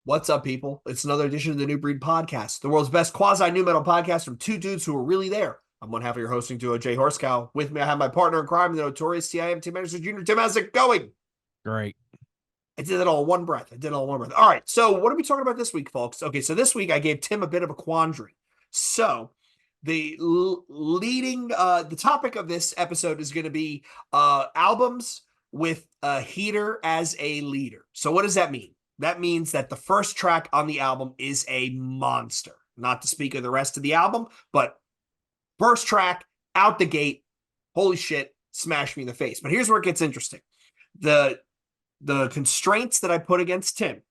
What's up, people? It's another edition of the New Breed Podcast, the world's best quasi-new metal podcast from two dudes who are really there. I'm one half of your hosting duo, Jay Horskow. With me, I have my partner in crime, the notorious TIM Team Manager Junior. Tim, how's it going? Great. I did it all in one breath. All right, so what are we talking about this week, folks? Okay, so this week I gave Tim a bit of a quandary. So the the topic of this episode is going to be albums with a heater as a leader. So what does that mean? That means that the first track on the album is a monster. Not to speak of the rest of the album, but first track out the gate, holy shit, smash me in the face. But here's where it gets interesting. The constraints that I put against Tim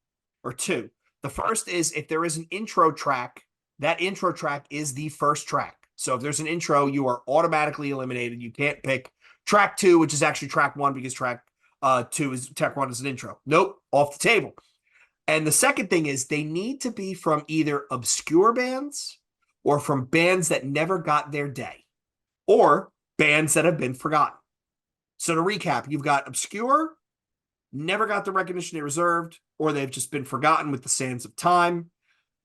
are two. The first is if there is an intro track, that intro track is the first track. So if there's an intro, you are automatically eliminated. You can't pick track two, which is actually track one because track track one is an intro. Nope, off the table. And the second thing is they need to be from either obscure bands or from bands that never got their day or bands that have been forgotten. So to recap, you've got obscure, never got the recognition they deserved, or they've just been forgotten with the sands of time.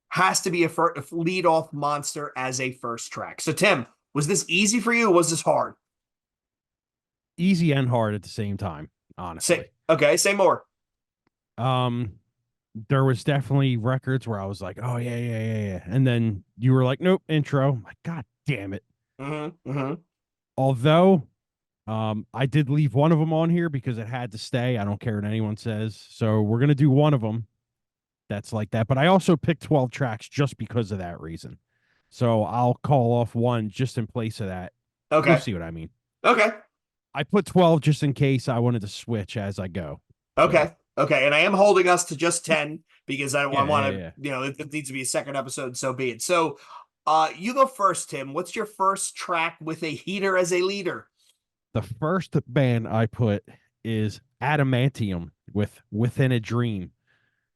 Has to be a lead-off monster as a first track. So Tim, was this easy for you or was this hard? Easy and hard at the same time, honestly. Say more. There was definitely records where I was like, oh yeah. And then you were like, nope, intro. I'm like, God damn it. Although I did leave one of them on here because it had to stay. I don't care what anyone says. So we're gonna do one of them that's like that. But I also picked 12 tracks just because of that reason. So I'll call off one just in place of that. Okay. You'll see what I mean. Okay. I put 12 just in case I wanted to switch as I go. Okay. So. Okay. And I am holding us to just 10 because I want to, it needs to be a second episode. So be it. So you go first, Tim. What's your first track with a heater as a leader? The first band I put is Adamantium with Within a Dream.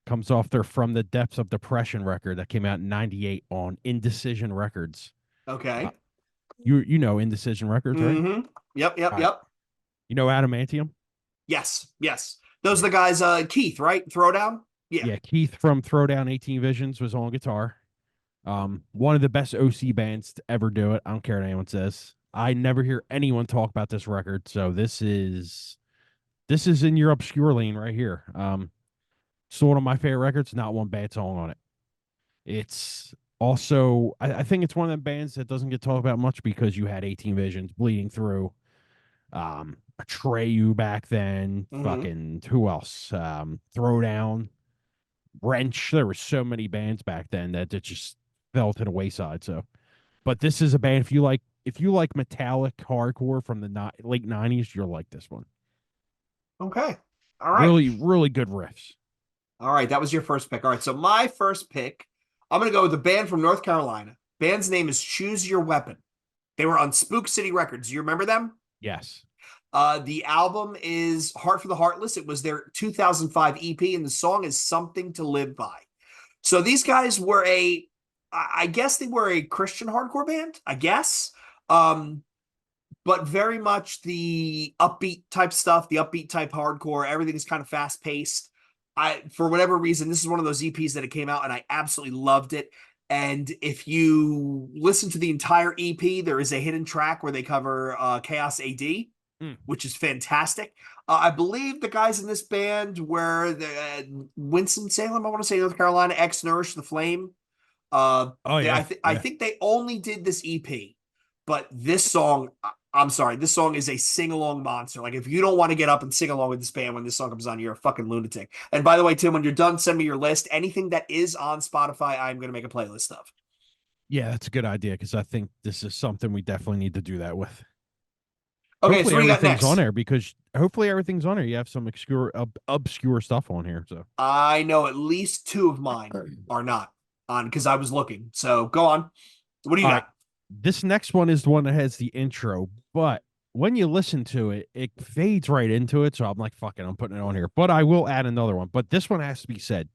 Comes off their From the Depths of Depression record that came out in 98 on Indecision Records. Okay. You know Indecision Records, right? Mm-hmm. Yep. You know Adamantium? Yes. Those are the guys, Keith, right? Throwdown? Yeah, Keith from Throwdown 18 Visions was on guitar. One of the best OC bands to ever do it. I don't care what anyone says. I never hear anyone talk about this record, so this is in your obscure lane right here. It's one of my favorite records, not one bad song on it. It's also, I think it's one of the bands that doesn't get talked about much because you had 18 Visions, Bleeding Through, Atreyu back then, fucking, who else? Throwdown, Wrench. There were so many bands back then that it just fell to the wayside. So, but this is a band, if you like metallic hardcore from the late 90s, you'll like this one. Okay. All right. Really good riffs. All right, that was your first pick. All right, so my first pick, I'm going to go with a band from North Carolina. Band's name is Choose Your Weapon. They were on Spook City Records. Do you remember them? Yes. The album is Heart for the Heartless. It was their 2005 EP, and the song is Something to Live By. So these guys were I guess they were a Christian hardcore band, I guess. But very much the upbeat type stuff, the upbeat type hardcore. Everything is kind of fast-paced. For whatever reason, this is one of those EPs that it came out and I absolutely loved it. And if you listen to the entire EP, there is a hidden track where they cover Chaos AD, which is fantastic. I believe the guys in this band were Winston-Salem, I want to say North Carolina, ex-Nourish the Flame. I think they only did this EP, but this song, I'm sorry, this song is a sing-along monster. Like, if you don't want to get up and sing along with this band when this song comes on, you're a fucking lunatic. And by the way, Tim, when you're done, send me your list. Anything that is on Spotify, I'm going to make a playlist of. Yeah, that's a good idea because I think this is something we definitely need to do that with. Okay, hopefully so what do you got next? On there because hopefully everything's on there. You have some obscure stuff on here. So I know at least two of mine are not on because I was looking. So go on. What do you got? This next one is the one that has the intro, but when you listen to it, it fades right into it. So I'm like, fuck it, I'm putting it on here. But I will add another one. But this one has to be said.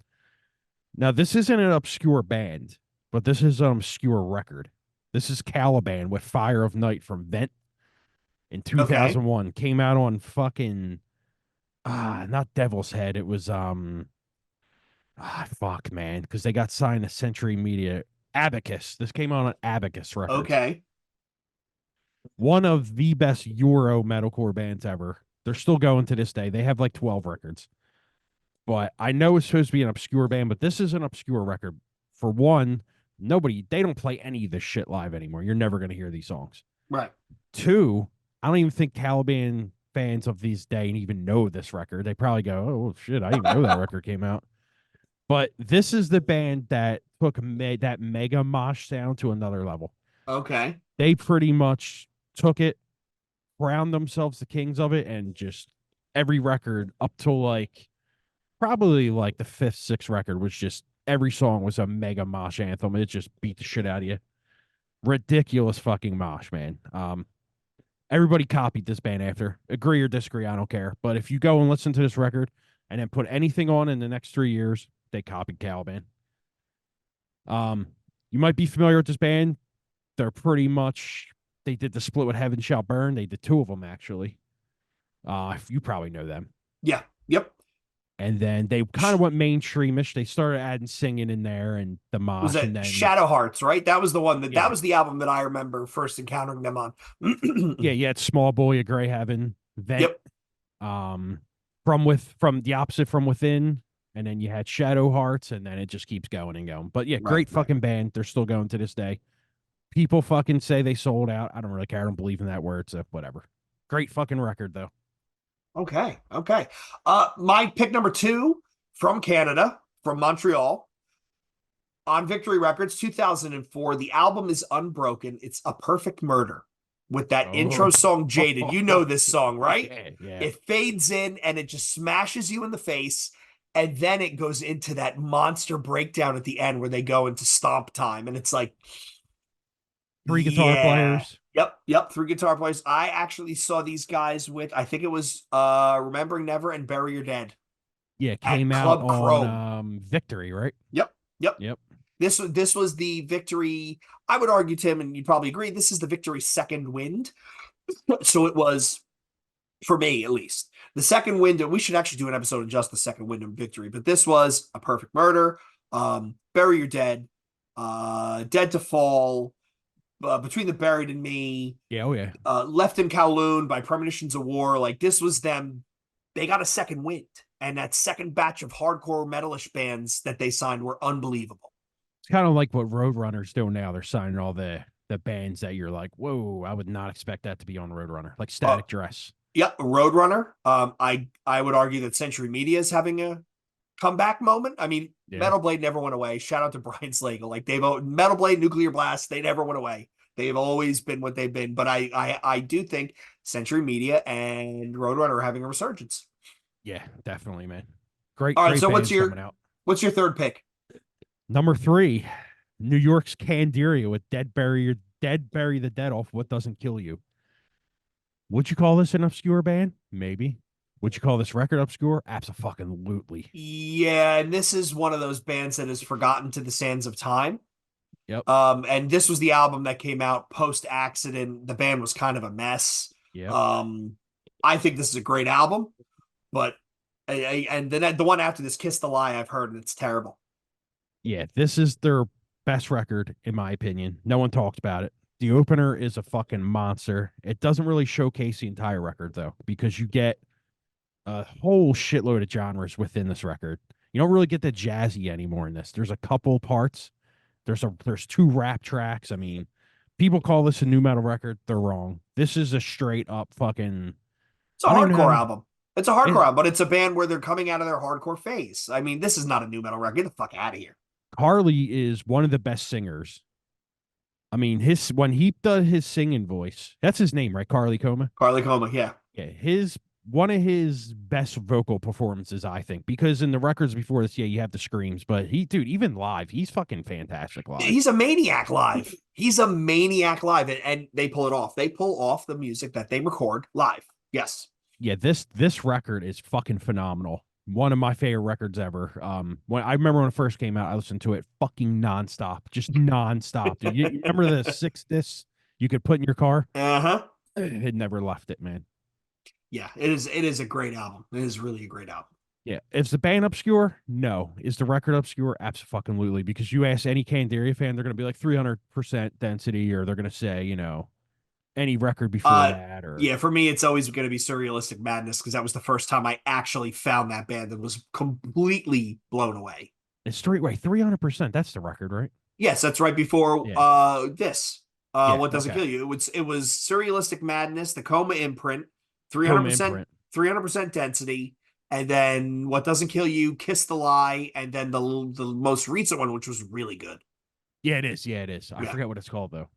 Now, this isn't an obscure band, but this is an obscure record. This is Caliban with Fire of Night from Vent in 2001. Okay. Came out on fucking not Devil's Head. It was Ah, fuck, man, because they got signed to Century Media. Abacus. This came out on Abacus Records. Okay. One of the best Euro metalcore bands ever. They're still going to this day. They have like 12 records. But I know it's supposed to be an obscure band, but this is an obscure record. For one, they don't play any of this shit live anymore. You're never going to hear these songs. Right. Two, I don't even think Caliban fans of these days even know this record. They probably go, oh, shit, I didn't even know that record came out. But this is the band that took that mega mosh sound to another level. Okay. They pretty much took it, crowned themselves the kings of it, and just every record up to like probably like the fifth, sixth record was just every song was a mega mosh anthem. It just beat the shit out of you. Ridiculous fucking mosh, man. Everybody copied this band after. Agree or disagree, I don't care. But if you go and listen to this record and then put anything on in the next 3 years, they copied Caliban. You might be familiar with this band. They're pretty much they did the split with Heaven Shall Burn. They did two of them actually. You probably know them. Yeah. Yep. And then they kind of went mainstreamish. They started adding singing in there and the Was mosh, and it then Shadow Hearts, right? That was the one that yeah, was the album that I remember first encountering them on. yeah, it's Small Boy of Grey Heaven, Vent, Yep. um, from the opposite from within, and then you had Shadow Hearts, and then it just keeps going and going. But yeah, Right. great fucking band. They're still going to this day. People fucking say they sold out. I don't really care. I don't believe in that word, so whatever. Great fucking record though. Okay. Okay. My pick number two from Canada, from Montreal, on Victory Records, 2004. The album is Unbroken. It's A Perfect Murder with that Oh, intro song Jaded. You know this song, right? yeah, yeah. It fades in and it just smashes you in the face. And then it goes into that monster breakdown at the end where they go into stomp time. And it's like, Three guitar yeah. players. Yep, yep, three guitar players. I actually saw these guys with, I think it was Remembering Never and Bury Your Dead Yeah, at came out Club on Chrome. Victory, right? Yep, yep. Yep. This was the Victory. I would argue, Tim, and you'd probably agree, this is the Victory second wind. So it was, for me at least, the second wind. And we should actually do an episode of just the second wind of Victory. But this was A Perfect Murder, Bury Your Dead, Dead to Fall, Between the Buried and Me, Yeah, oh yeah. Left in Kowloon by Premonitions of War. Like this was them. They got a second wind, and that second batch of hardcore metalish bands that they signed were unbelievable. It's kind of like what Roadrunner's doing now. They're signing all the bands that you're like, whoa, I would not expect that to be on Roadrunner, like Uh, Static Dress. yeah, Roadrunner. I would argue that Century Media is having a comeback moment. I mean, Yeah, Metal Blade never went away. Shout out to Brian Slagle. Like they've Metal Blade, Nuclear Blast, they never went away. They've always been what they've been. But I do think Century Media and Roadrunner are having a resurgence. yeah, definitely, man. Great, All right, great so bands coming out. what's your third pick? Number three, New York's Candiria with Dead Bury the Dead off What Doesn't Kill You. Would you call this an obscure band? Maybe. Would you call this record obscure? Absolutely. Yeah, and this is one of those bands that is forgotten to the sands of time. Yep. And this was the album that came out post accident. The band was kind of a mess. Yep. Um, I think this is a great album, but and then the one after this, Kiss the Lie, I've heard, and it's terrible. Yeah, this is their best record, in my opinion. No one talks about it. The opener is a fucking monster. It doesn't really showcase the entire record, though, because you get a whole shitload of genres within this record. You don't really get the jazzy anymore in this. There's a couple parts. There's two rap tracks. I mean, people call this a new metal record. They're wrong. This is a straight up fucking. It's a I don't even know how hardcore to. album. It's a hardcore It, album, but it's a band where they're coming out of their hardcore phase. I mean, this is not a new metal record. Get the fuck out of here. Carly is one of the best singers. I mean, his when he does his singing voice, that's his name, right? Carly Coma. Carly Coma, yeah. Yeah, his one of his best vocal performances, I think, because in the records before this, yeah, you have the screams, but dude, even live, he's fucking fantastic live. He's a maniac live. He's a maniac live, and they pull it off. They pull off the music that they record live. Yes. Yeah, this record is fucking phenomenal. One of my favorite records ever. When I remember when it first came out, I listened to it fucking nonstop, just nonstop. Dude, you remember the 6 discs you could put in your car? Uh-huh. It never left it, man. Yeah, it is a great album. It is really a great album. Yeah. Is the band obscure? No. Is the record obscure? Absolutely. Because you ask any Candiria fan, they're going to be like 300% density, or they're going to say, any record before Uh, that, or yeah, for me, it's always going to be Surrealistic Madness because that was the first time I actually found that band and was completely blown away. it's straight way 300%. That's the record, right? Yes, that's right before Yeah. this. Yeah. What doesn't Okay. kill you? It was Surrealistic Madness, the Coma imprint, 300 Coma percent imprint. 300% density, and then What Doesn't Kill You, Kiss the Lie, and then the most recent one, which was really good. Yeah, it is. Yeah, it is. I Yeah, forget what it's called though.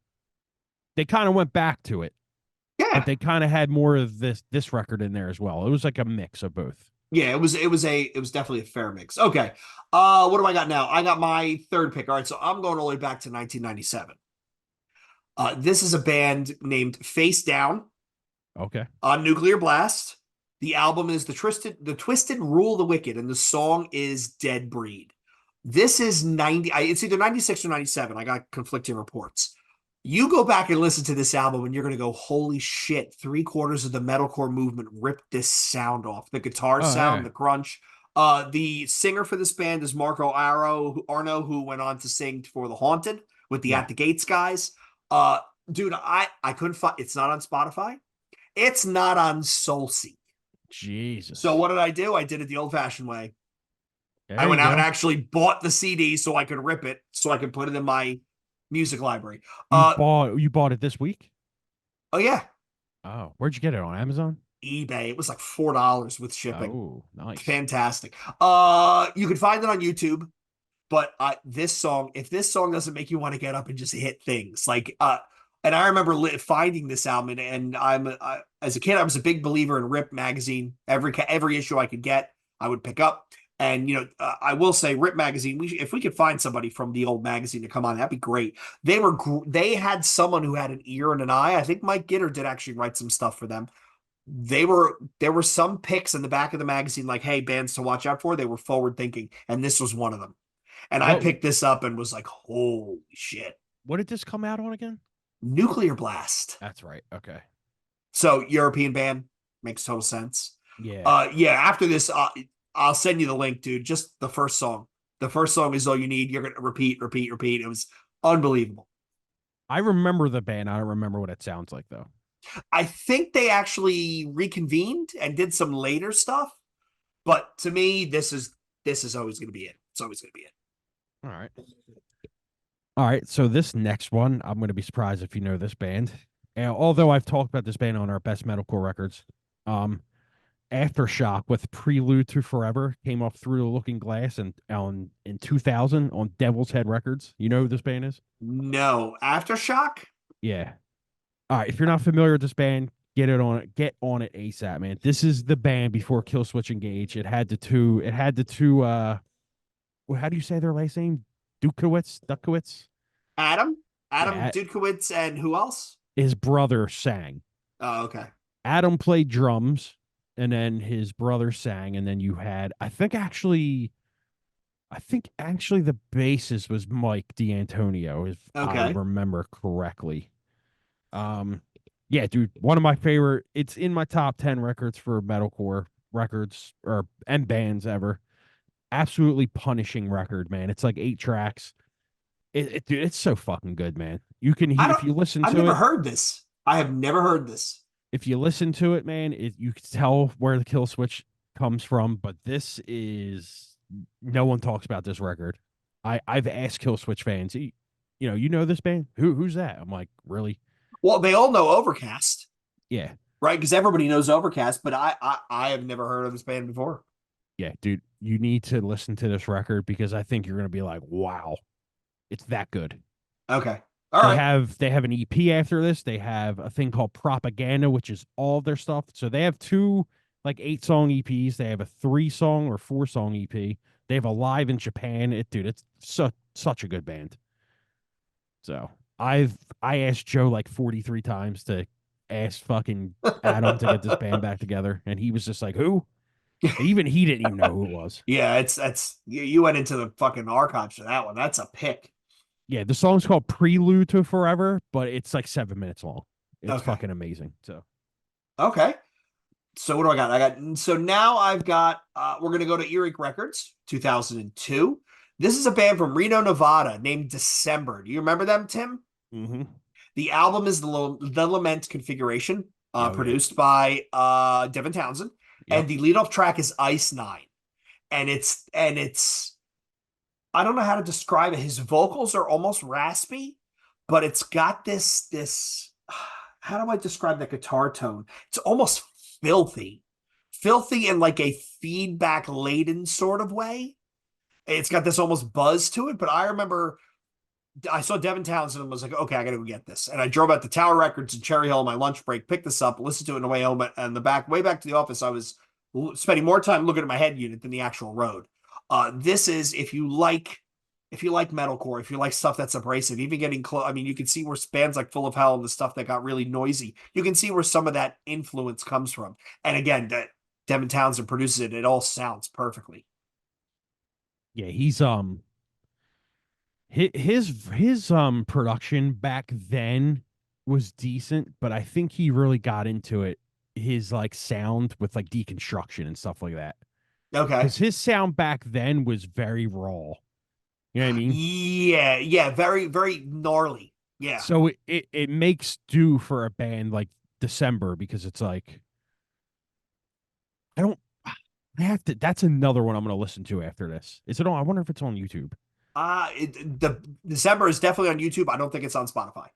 They kind of went back to it, but yeah, they kind of had more of this record in there as well. It was like a mix of both. yeah. It was definitely a fair mix. Okay, what do I got now? I got my third pick. All right, so I'm going all the way back to 1997. This is a band named Face Down Okay. on Nuclear Blast. The album is the Twisted Rule the Wicked, and the song is Dead Breed. This is 90. It's either 96 or 97. I got conflicting reports. You go back and listen to this album, and you're gonna go, holy shit! Three-quarters of the metalcore movement ripped this sound off. The guitar Oh sound, yeah. the crunch. The singer for this band is Marco Arno, who went on to sing for The Haunted with the Yeah. At the Gates guys. Uh, dude, I couldn't find. It's not on Spotify. It's not on SoulSeek. So Jesus. what did I do? I did it the old-fashioned way. I There you went out and go. actually bought the CD so I could rip it, so I could put it in my music library. You Uh bought it this week? oh yeah, Oh, where'd you get it on Amazon? eBay. It was like $4 with shipping. Oh, nice. Fantastic. You can find it on YouTube. But if this song doesn't make you want to get up and just hit things, and I remember finding this album, and as a kid, I was a big believer in Rip magazine. Every issue I could get, I would pick up. And I will say, Rip magazine. If we could find somebody from the old magazine to come on, that'd be great. They had someone who had an ear and an eye. I think Mike Gitter did actually write some stuff for them. There were some picks in the back of the magazine, like, hey, bands to watch out for. They were forward thinking, and this was one of them. And I What picked this up and was like, holy shit. what did this come out on again? Nuclear Blast. That's right. Okay. So European band makes total sense. Yeah. Yeah, after this, I'll send you the link, dude. Just the first song. The first song is all you need. You're gonna repeat, repeat, repeat. It was unbelievable. I remember the band. I don't remember what it sounds like though. I think they actually reconvened and did some later stuff, but to me, this is always gonna be it. It's always gonna be it. All right. All right. So this next one, I'm going to be surprised if you know this band. And although I've talked about this band on our best metalcore records, um, Aftershock with Prelude to Forever came off Through the Looking Glass and on in 2000 on Devil's Head Records. You know who this band is? No, Aftershock. Yeah. All right. If you're not familiar with this band, get on it. Get on it ASAP, man. This is the band before Killswitch Engage. It had the two. It had the two. Well, how do you say their last name? Dukowitz. Adam, Adam Yeah. Dudkowitz, and who else? His brother sang. Oh, okay. Adam played drums, and then his brother sang, and then you had I think actually the bassist was Mike D'Antonio, if I Okay. remember correctly. Um, yeah, dude, one of my favorite. It's in my top 10 records for metalcore records or and bands ever. Absolutely punishing record, man. It's like 8 tracks. Dude, it's so fucking good, man. I If don't. you listen I've to never it, heard this. I have never heard this. man, you can tell where the kill switch comes from. But this is no one talks about this record. I've asked kill switch fans, you know this band? Who's that? I'm like, really? Well, they all know Overcast, Yeah, right? Because everybody knows Overcast, but I have never heard of this band before. yeah, dude. You need to listen to this record because I think you're gonna be like, wow, it's that good. Okay. All right. They have an EP after this. They have a thing called Propaganda, which is all of their stuff. So they have two like 8 song EPs. They have a 3 song or 4 song EP. They have a live in Japan. Dude, it's such a good band. So I asked Joe like 43 times to ask fucking Adam to get this band back together, and he was just like, "Who?" Even he didn't even know who it was. Yeah, it's that's you went into the fucking archives for that one. That's a pick. Yeah, the song's called Prelude to Forever, but it's like 7 minutes long. It's Okay. fucking amazing. So Okay. So what do I got? So now I've got we're gonna go to Earache Records, 2002. This is a band from Reno, Nevada named December. Do you remember them, Tim? Mm-hmm. The album is the Lament Configuration, Oh yeah. produced by Devin Townsend, Yep. and the lead off track is Ice Nine. And it's I don't know how to describe it. His vocals are almost raspy, but it's got this how do I describe the guitar tone? It's almost filthy. Filthy in like a feedback laden sort of way. It's got this almost buzz to it, but I remember I saw Devin Townsend and was like, okay, I got to go get this. And I drove out to Tower Records in Cherry Hill on my lunch break, picked this up, listened to it on the way home. And the back, way back to the office, I was spending more time looking at my head unit than the actual road. This is if you like metalcore, if you like stuff that's abrasive, even getting close. I mean, you can see where bands like Full of Hell and the stuff that got really noisy. You can see where some of that influence comes from. And again, that Devin Townsend produces it. It all sounds Yeah, he's his production back then was decent, but I think he really got into it, his like sound with like deconstruction and stuff like that. okay. Because his sound back then was very raw. You know what I mean? Yeah, yeah, very, very gnarly. Yeah. So it makes do for a band like December because it's like I don't I have to that's another one I'm gonna listen to after this. Is it on I wonder if it's on YouTube. The December is definitely on YouTube. I don't think it's on Spotify.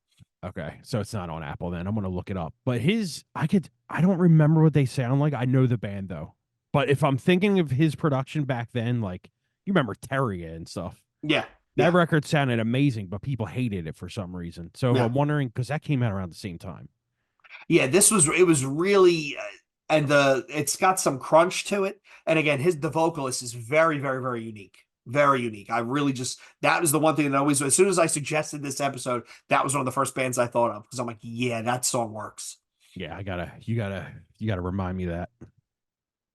Okay, so it's not on Apple then. I'm gonna look it up. But I don't remember what they sound like. I know the band though. But if I'm thinking of his production back then, like you remember Terry and stuff. Yeah, That yeah, record sounded amazing, but people hated it for some reason. So yeah, I'm wondering because that came out around the same time. yeah. It was really, and it's got some crunch to it. And again, the vocalist is very, very, very unique. Very unique. I really just that was the one thing that always, as soon as I suggested this episode, that was one of the first bands I thought of because I'm like, yeah, that song works. Yeah, you gotta remind me of that.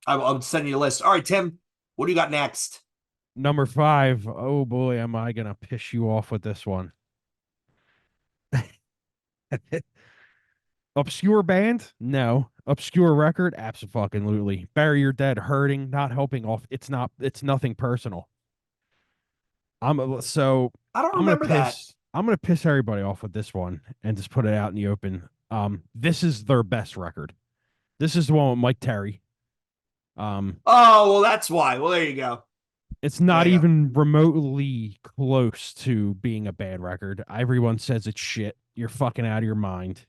I'll send you a list. All right, Tim, what do you got next? Number five. Oh boy, am I gonna piss you off with this one? Obscure band? No. Obscure record? Absolutely. Bury Your Dead, hurting, not helping off. It's nothing personal. So I don't remember that. I'm gonna piss everybody off with this one and just put it out in the open. This is their best record. This is the one with Mike Terry. Um, Oh, well, that's why. Well, there you go. it's There not you go. even remotely close to being a bad record. Everyone says it's shit. You're fucking out of your mind.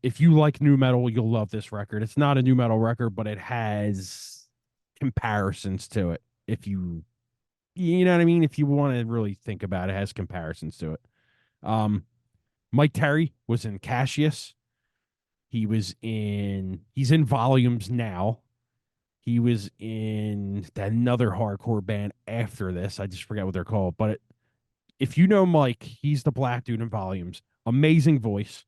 If you like new metal, you'll love this record. It's not a new metal record, but it has comparisons to it. If you know what I mean? If you want to really think about it, it has comparisons to it. Um, Mike Terry was in Cassius. He's in Volumes now. He was in another hardcore band after this. I just forget what they're called. But if you know Mike, he's the black dude in Volumes. Amazing voice.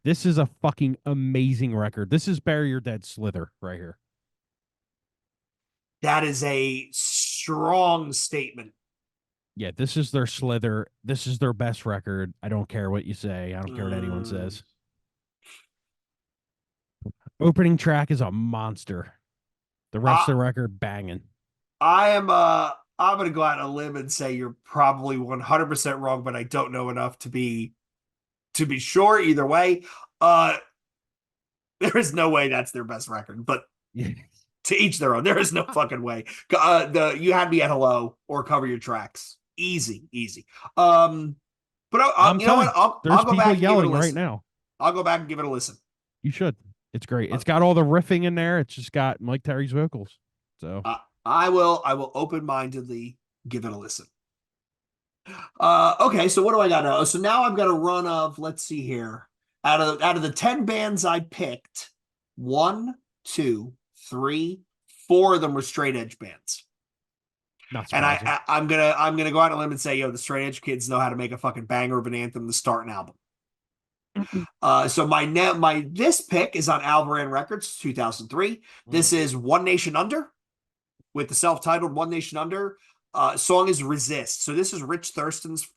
This is a fucking amazing record. This is Bury Your Dead Slither right here. That is a strong statement. Yeah, this is their Slither. This is their best record. I don't care what you say. I don't care what anyone Mm, says. Opening track is a monster. The rest I, of the record banging. I'm gonna go out on a limb and say you're probably 100% wrong, but I don't know enough to be sure either way. Uh there is no way that's their best record, but to each their own. There is no fucking way. The You Had Me at Hello or Cover Your Tracks. Easy, easy. But I'm you know telling what? you, I'll there's go people back and give it a yelling right listen. now. I'll go back and give it a listen. You should. It's great. Uh, It's got all the riffing in there. It's just got Mike Terry's vocals. So I will open mindedly give it a listen. Okay, so what do I got now? So now I've got a run of, let's see here. Out of the 10 bands I picked, one, two, three, four of them were straight edge bands. not And surprising. I'm gonna go out on a limb and say, yo, the straight edge kids know how to make a fucking banger of an anthem to start an album. So my this pick is on Alvaran Records, 2003. This is One Nation Under with the self-titled One Nation Under. Song is Resist. So this is Rich Thurston's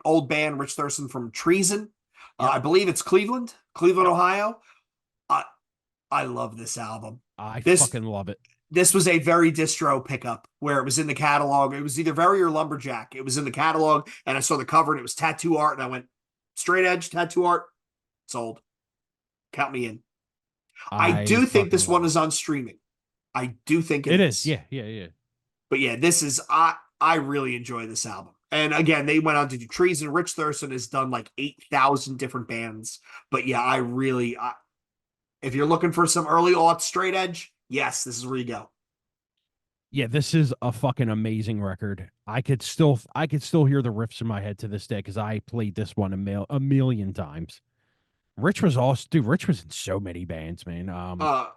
old band, Rich Thurston from Treason. Yep. I believe it's Cleveland, Yep. Ohio. I I love this album. I This fucking love it. this was a very distro pickup where it was in the catalog. It was either very or lumberjack. It was in the catalog, and I saw the cover and it was tattoo art, and I went straight edge tattoo art, sold. Count me in. I I do think fucking this one love it. is on streaming. I do think it It is. is. Yeah, yeah, yeah. But yeah, this is I really enjoy this album. And again, they went on to do Trees, and Rich Thurston has done like 8,000 different bands. But yeah, if you're looking for some early aught straight edge, yes, this is where you go. Yeah, this is a fucking amazing record. I could still hear the riffs in my head to this day because I played this one a million times. Rich was also dude, Rich was in so many bands, man.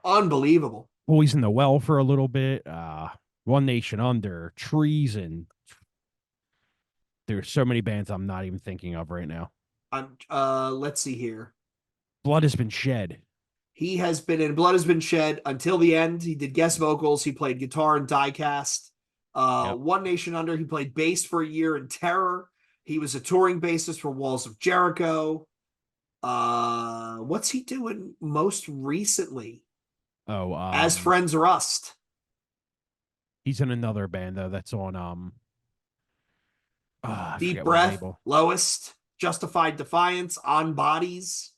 Unbelievable. Boys in the Well for a little bit, One Nation Under, Trees, and there's so many bands I'm not even thinking of right now. Let's see here. Blood Has Been Shed. He has been in Blood Has Been Shed until the end. He did guest vocals. He played guitar in Diecast. Yep. One Nation Under, he played bass for a year in Terror. He was a touring bassist for Walls of Jericho. What's he doing most recently? Oh, As Friends Rust. he's in another band though that's on I Deep forget what Breath, label. Lowest, Justified Defiance, On Bodies.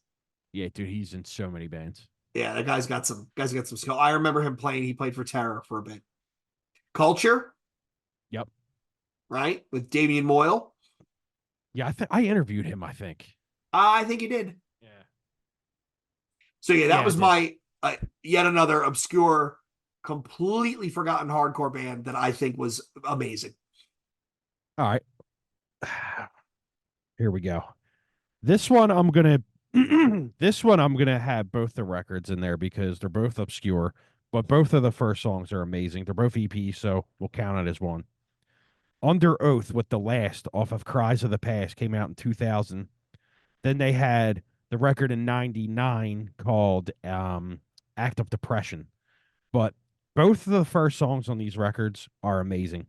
Yeah, dude, he's in so many bands. Yeah, that guy's got some skill. I remember him playing. He played for Terror for a bit. Culture, Yep. right, with Damian Moyle. Yeah, I interviewed him, I think. I think he did. Yeah. So yeah, that Yeah, I was did. my yet another obscure, completely forgotten hardcore band that I think was amazing. All right. Here we go. This one I'm gonna this one I'm gonna have both the records in there because they're both obscure, but both of the first songs are amazing. They're both EPs, so we'll count it as one. Under Oath with the last off of Cries of the Past came out in 2000. Then they had the record in 99 called Act of Depression. But both of the first songs on these records are amazing.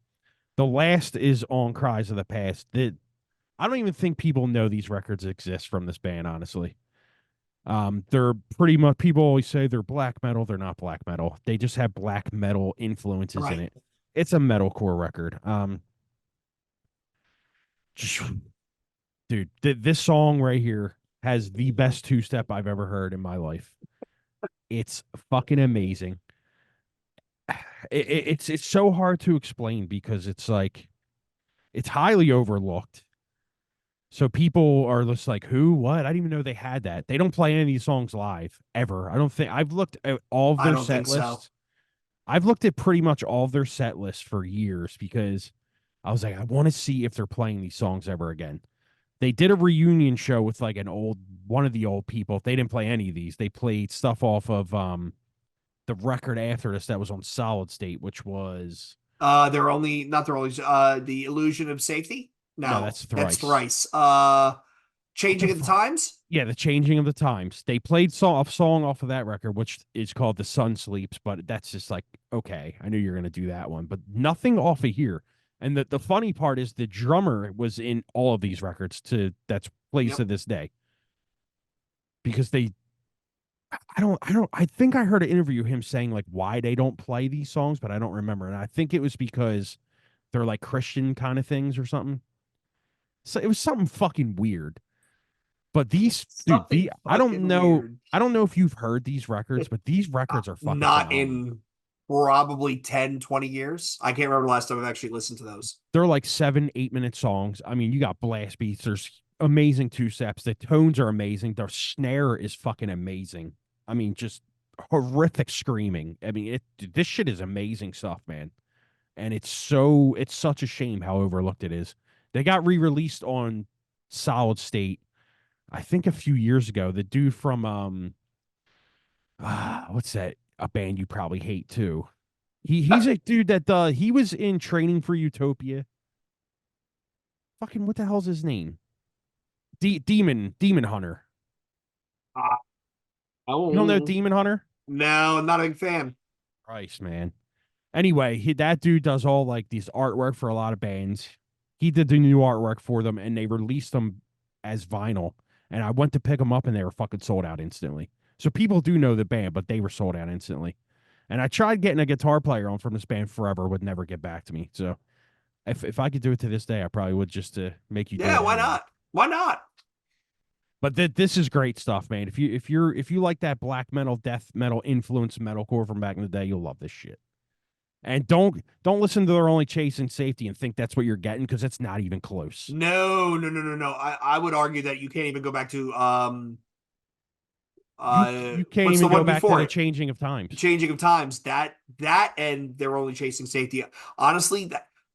The last is on Cries of the Past. I don't even think people know these records exist from this band, honestly. They're pretty much people always say they're black metal. They're not black metal. They just have black metal influences in Right. it. It's a metalcore record. Just, dude, this song right here has the best two step I've ever heard in my life. It's fucking amazing. It's so hard to explain because it's like it's highly overlooked. So people are just like, who, what? I didn't even know they had that. They don't play any of these songs live ever. I don't think I've looked at all of I their don't think set so. lists. I've looked at pretty much all of their set lists for years because I was like, I want to see if they're playing these songs ever again. They did a reunion show with like one of the old people. They didn't play any of these. They played stuff off of the record after this that was on Solid State, which was They're only not their only the Illusion of Safety. no, No, that's that's Thrice. Thrice. What the Changing of the fuck? Times. Yeah, the changing of the times. They played a song off of that record, which is called "The Sun Sleeps," but that's just like okay, I knew you were gonna do that one, but nothing off of here. And the funny part is the drummer was in all of these records that's plays to Yep. this day because I think I heard an interview him saying like why they don't play these songs, but I don't remember. And I think it was because they're like Christian kind of things or something. So it was something fucking weird. But these dude, Something fucking weird. I don't know if you've heard these records, but these records are fucking Not phenomenal. in probably 10, 20 years. I can't remember the last time I've actually listened to those. They're like 7, 8 minute songs. I mean, you got blast beats, there's amazing two steps, the tones are amazing, the snare is fucking amazing. I mean, just horrific screaming. I mean, this shit is amazing stuff, man. And it's such a shame how overlooked it is. They got re-released on Solid State, I think a few years ago. The dude from what's that? A band you probably hate too. He's a dude that he was in Training for Utopia. Fucking what the hell's his name? Demon Hunter. Uh, You don't know oh, Demon Hunter? no, not a big fan. Christ, man. Anyway, that dude does all like these artwork for a lot of bands. He did the new artwork for them, and they released them as vinyl. And I went to pick them up, and they were fucking sold out instantly. So people do know the band, but they were sold out instantly. And I tried getting a guitar player on from this band forever, would never get back to me. So if I could do it to this day, I probably would just to make you do Yeah, it why anyway. not? Why not? But this is great stuff, man. If you like that black metal, death metal influence metalcore from back in the day, you'll love this shit. And don't listen to They're Only Chasing Safety and think that's what you're getting because it's not even close. No, no, no, no, no. I would argue that you can't even go back to You can't what's the even go one back to before the it? changing of times. Changing of Times. That and they're only chasing safety. Honestly,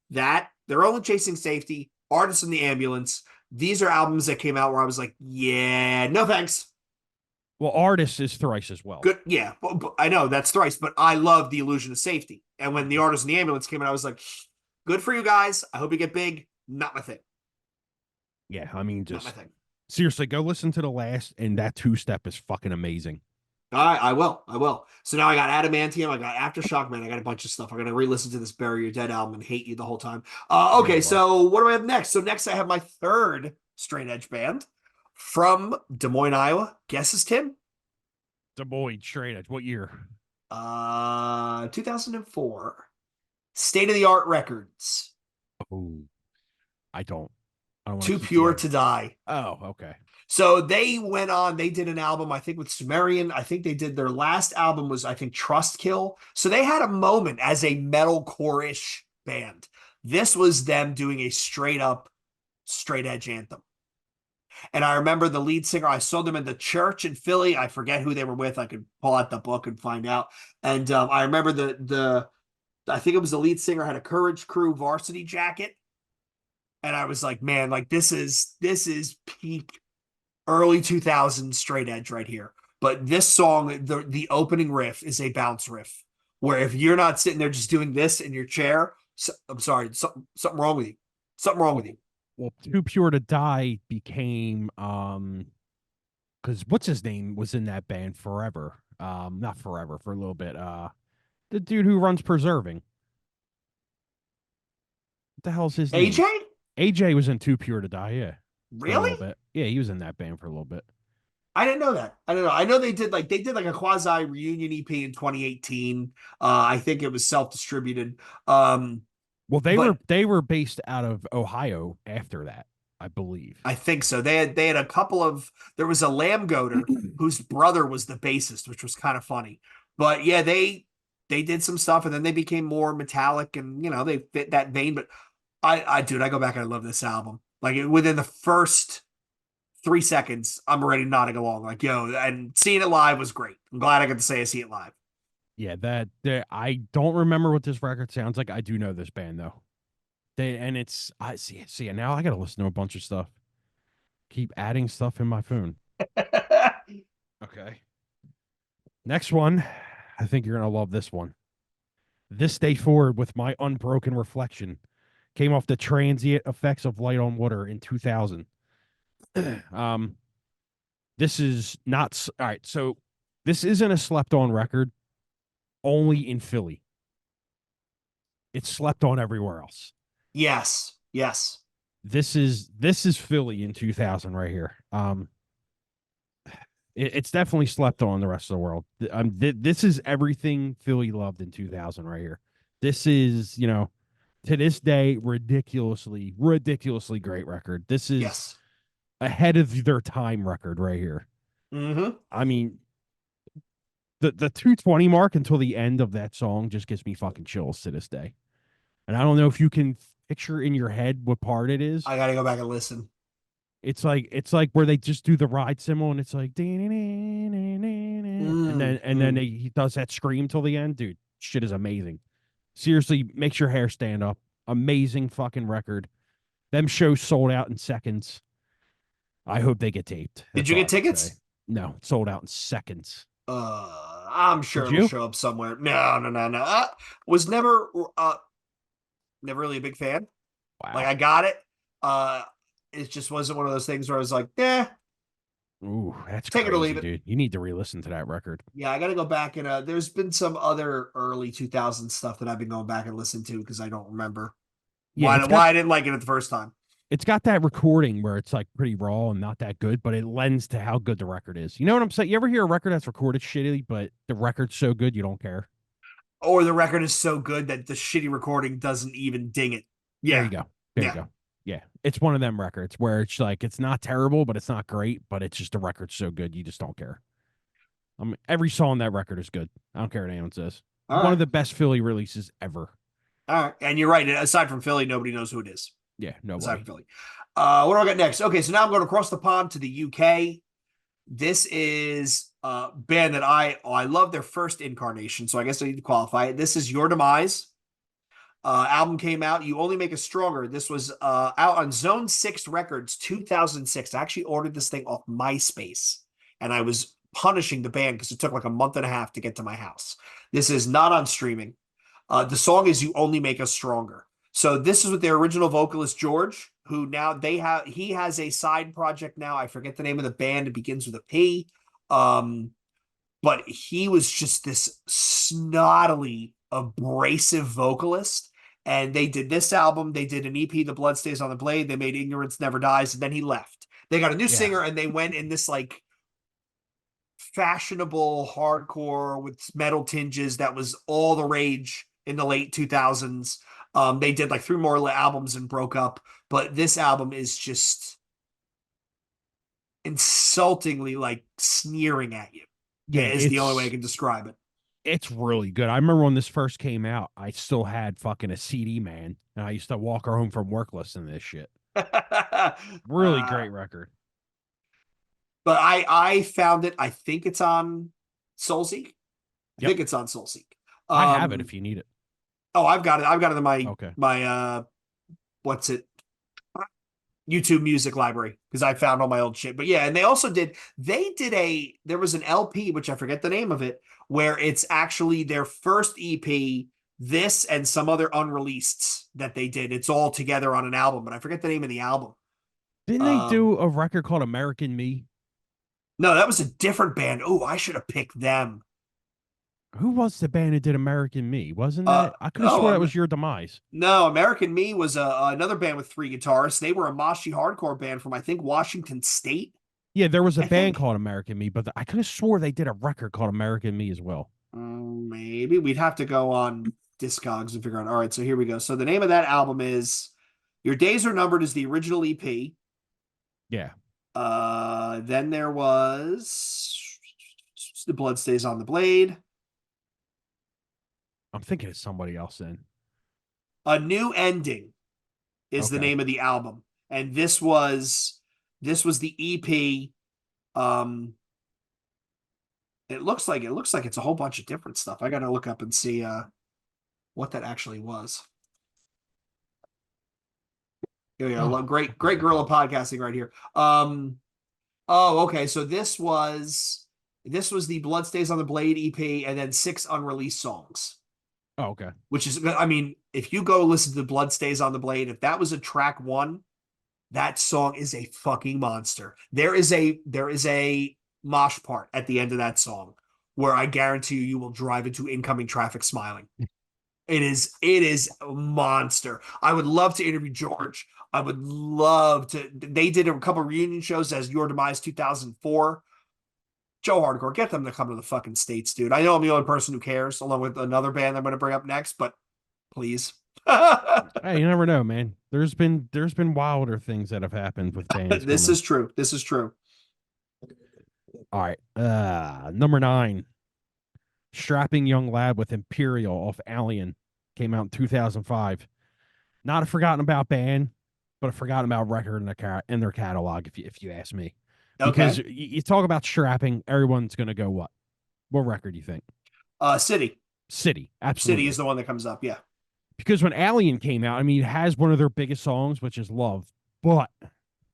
that they're only chasing safety. Artists in the Ambulance. These are albums that came out where I was like, yeah, no thanks. Well, Artist is thrice as well. Good, yeah, but I know that's thrice, but I love the illusion of safety. And when the Artists in the Ambulance came out, I was like, good for you guys. I hope you get big. Not my thing. Yeah, I mean, Not my just thing. seriously, go listen to the last, and that two step is fucking amazing. All right, I will. I will. So now I got Adamantium. I got Aftershock, man. I got a bunch of stuff. I'm gonna re-listen to this Bury Your Dead album and hate you the whole time. Yeah, Okay, you are. so what do I have next? So next I have my third straight edge band from Des Moines, Iowa. Guesses, Tim? Des Moines, straight edge. What year? 2004. State of the Art Records. Oh, I don't. I don't want Too to keep the Pure edge. to Die. Oh, okay. So they went on, they did an album, I think, with Sumerian. I think they did their last album was, I think, Trust Kill. So they had a moment as a metalcore-ish band. This was them doing a straight up, straight edge anthem. And I remember the lead singer, I saw them in the church in Philly. I forget who they were with. I could pull out the book and find out. And I remember I think it was the lead singer had a Courage Crew varsity jacket. And I was like, man, like this is peak early 2000s straight edge right here. But this song, the opening riff is a bounce riff where if you're not sitting there just doing this in your chair, I'm sorry, something wrong with you. Something wrong with you. Well, Too Pure to Die became because what's his name was in that band forever. Not forever, for a little bit. The dude who runs Preserving. What the hell's his name? AJ? AJ was in Too Pure to Die, yeah, for a little Really? bit. Yeah, he was in that band for a little bit. I didn't know that. I don't know. I know they did like a quasi reunion EP in 2018. I think it was self-distributed. Well, But they were based out of Ohio after that, I believe. I think so. They had a couple of there was a Lamb Goater whose brother was the bassist, which was kind of funny. But yeah, they did some stuff and then they became more metallic and they fit that vein. But dude, I go back and I love this album. Like within the first 3 seconds, I'm already nodding along. Like, yo, and seeing it live was great. I'm glad I got to say I see it live. Yeah, that I don't remember what this record sounds like. I do know this band though. It's I see and now I gotta listen to a bunch of stuff. Keep adding stuff in my phone. Okay. Next one. I think you're gonna love this one. This Day Forward with My Unbroken Reflection came off the Transient Effects of Light on Water in 2000. um, this is not all right. So this isn't a slept on record, only in Philly. It's slept on everywhere else. Yes, yes, This is Philly in 2000 right here. It's definitely slept on the rest of the world. This is everything Philly loved in 2000 right here. This is, to this day, ridiculously, ridiculously great record. This is yes. ahead of their time record right here. Mm-hmm. I mean, the 220 mark until the end of that song just gives me fucking chills to this day. And I don't know if you can picture in your head what part it is. I gotta go back and listen. It's like where they just do the ride cymbal and it's like and then he does that scream till the end. Dude, shit is amazing. Seriously, makes your hair stand up. Amazing fucking record. Them shows sold out in seconds. I hope they get taped. Did That's you all get I can tickets? say. No, sold out in seconds. I'm sure Did it'll you? show up somewhere. No, no, no, no. Was never really a big fan. Like Wow. I got it. It just wasn't one of those things where I was like, yeah, Ooh, that's take it or leave crazy, it. dude. You need to re-listen to that record. Yeah, I got to go back and there's been some other early 2000 stuff that I've been going back and listening to because I don't remember Yeah, why I didn't like it at the first time. it's got that recording where it's like pretty raw and not that good, but it lends to how good the record is. You know what I'm saying? You ever hear a record that's recorded shitty, but the record's so good you don't care? or the record is so good that the shitty recording doesn't even ding it. There you Yeah, go. There you yeah. go. Yeah. It's one of them records where it's like it's not terrible, but it's not great, but it's just the record's so good you just don't care. I mean, every song on that record is good. I don't care what anyone says. All One of right, the best Philly releases ever. all right. And you're right. Aside from Philly, nobody knows who it is. Yeah, Aside from nobody. Philly. What do I got next? Okay, so now I'm going across the pond to the UK. This is a band that I love their first incarnation, so I guess I need to qualify it. This is Your Demise. Album came out. You Only Make Us Stronger. This was out on Zone 6 Records 2006. I actually ordered this thing off MySpace, and I was punishing the band because it took like a month and a half to get to my house. This is not on streaming. The song is You Only Make Us Stronger. So this is with their original vocalist George, who now he has a side project now. I forget the name of the band. It begins with a P. Um, but he was just this snottily abrasive vocalist. And they did this album. They did an EP, The Blood Stays on the Blade. They made Ignorance Never Dies, and then he left. They got a new Yeah. singer, and they went in this like fashionable hardcore with metal tinges that was all the rage in the late 2000s. They did like three more albums and broke up, but this album is just insultingly like sneering at you. Yeah, Is the only way I can describe it. it's really good. I remember when this first came out, I still had fucking a CD, man, and I used to walk her home from work listening to this shit. Really uh, great record. but I found it. I think it's on Soulseek. I Yep. think it's on Soulseek. I have it Um, if you need it. oh, I've got it. I've got it in my Okay. what's it? YouTube music library because I found all my old shit. But yeah, and there was an LP, which I forget the name of it, where it's actually their first EP, this and some other unreleased that they did. It's all together on an album, but I forget the name of the album. Didn't they do a record called American Me? No, that was a different band. Oh, I should have picked them. Who was the band that did American Me? Wasn't that? I could have Oh, swore that was Your Demise. no, American Me was another band with three guitarists. They were a moshy hardcore band from I think Washington State. Yeah, there was a I band think called American Me, but I could have swore they did a record called American Me as well. maybe we'd have to go on Discogs and figure out. All right, so here we go. So the name of that album is "Your Days Are Numbered" is the original EP. Yeah. Then there was "The Blood Stays on the Blade." I'm thinking of somebody else then. "A New Ending" is the Okay. name of the album, and this was the EP. Um, it looks like it's a whole bunch of different stuff. I got to look up and see what that actually was. Here we go. Oh, Great guerrilla podcasting right here. Oh, okay. So this was the Blood Stays on the Blade EP, and then 6 unreleased songs. oh, okay. Which is, I mean, if you go listen to Blood Stays on the Blade, if that was a track one, that song is a fucking monster. There is a mosh part at the end of that song where I guarantee you will drive into incoming traffic smiling. It is a monster. I would love to interview George. I would love to. They did a couple reunion shows as Your Demise 2004. Joe Hardcore, get them to come to the fucking States, dude. I know I'm the only person who cares, along with another band I'm going to bring up next, but please. Hey, you never know, man. There's been wilder things that have happened with bands This coming. is true. This is true. All right. Number 9. Strapping Young Lad with Imperial off Alien came out in 2005. Not a forgotten about band, but a forgotten about record in their catalog, if you ask me. Because Okay. you talk about strapping, everyone's gonna go what? What record do you think? City. City, City is absolutely. the one that comes up. Yeah. Because when Alien came out, I mean, it has one of their biggest songs, which is Love, but